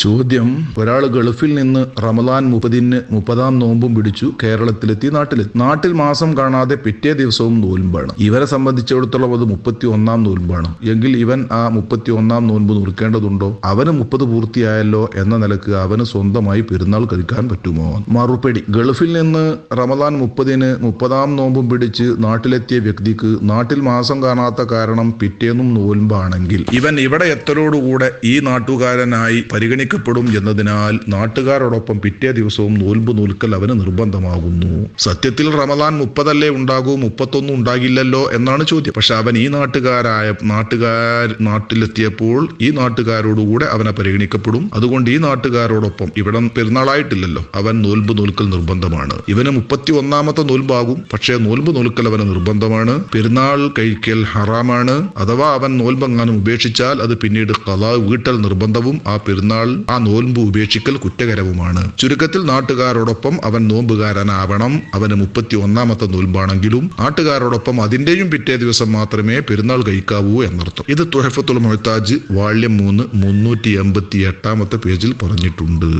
ചോദ്യം: ഒരാൾ ഗൾഫിൽ നിന്ന് റമദാൻ 30-ന് 30-ാം നോമ്പും പിടിച്ചു കേരളത്തിലെത്തി നാട്ടിൽ മാസം കാണാതെ പിറ്റേ ദിവസവും നോൽമ്പാണ്. ഇവരെ സംബന്ധിച്ചിടത്തോളം അത് 31-ാം നോൽമ്പാണ്. എങ്കിൽ ഇവൻ ആ 31-ാം നോൻപ് നോൽക്കേണ്ടതുണ്ടോ? അവന് 30 പൂർത്തിയായല്ലോ എന്ന നിലക്ക് അവന് സ്വന്തമായി പെരുന്നാൾ കഴിക്കാൻ പറ്റുമോ? മറുപടി: ഗൾഫിൽ നിന്ന് റമദാൻ 30-ന് 30-ാം നോമ്പും പിടിച്ച് നാട്ടിലെത്തിയ വ്യക്തിക്ക് നാട്ടിൽ മാസം കാണാത്ത കാരണം പിറ്റേന്നും നോൽമ്പാണെങ്കിൽ ഇവൻ ഇവിടെ എത്തലോടുകൂടെ ഈ നാട്ടുകാരനായി പരിഗണിക്കപ്പെടും എന്നതിനാൽ നാട്ടുകാരോടൊപ്പം പിറ്റേ ദിവസവും നോൽമ്പ് നോൽക്കൽ അവന് നിർബന്ധമാകുന്നു. സത്യത്തിൽ റമദാൻ 30 ഉണ്ടാകൂ, 31 ഉണ്ടാകില്ലല്ലോ എന്നാണ് ചോദ്യം. പക്ഷെ അവൻ ഈ നാട്ടിലെത്തിയപ്പോൾ ഈ നാട്ടുകാരോടുകൂടെ അവനെ പരിഗണിക്കപ്പെടും. അതുകൊണ്ട് ഈ നാട്ടുകാരോടൊപ്പം ഇവിടെ പെരുന്നാളായിട്ടില്ലല്ലോ, അവൻ നോൽമ്പ് നോൽക്കൽ നിർബന്ധമാണ്. ഇവന് 31-ാമത്തെ നോൽമ്പാകും, പക്ഷേ നോൽമ്പ് നോൽക്കൽ അവന് നിർബന്ധമാണ്. പെരുന്നാൾ കഴിക്കൽ ഹറാമാണ്. അഥവാ അവൻ നോൽബെങ്ങാനും ഉപേക്ഷിച്ചാൽ അത് പിന്നീട് ഖളാ വീട്ടൽ നിർബന്ധവും ആ നോൽമ്പ് ഉപേക്ഷിക്കൽ കുറ്റകരവുമാണ്. ചുരുക്കത്തിൽ നാട്ടുകാരോടൊപ്പം അവൻ നോമ്പുകാരനാവണം. അവന് 31-ാമത്തെ നോൽമ്പാണെങ്കിലും നാട്ടുകാരോടൊപ്പം അതിന്റെയും പിറ്റേ ദിവസം മാത്രമേ പെരുന്നാൾ കഴിക്കാവൂ എന്നർത്ഥം. ഇത് തുഹഫത്തുൽ മുഹ്താജ് വാള്യം 3 388-ാമത്തെ പേജിൽ പറഞ്ഞിട്ടുണ്ട്.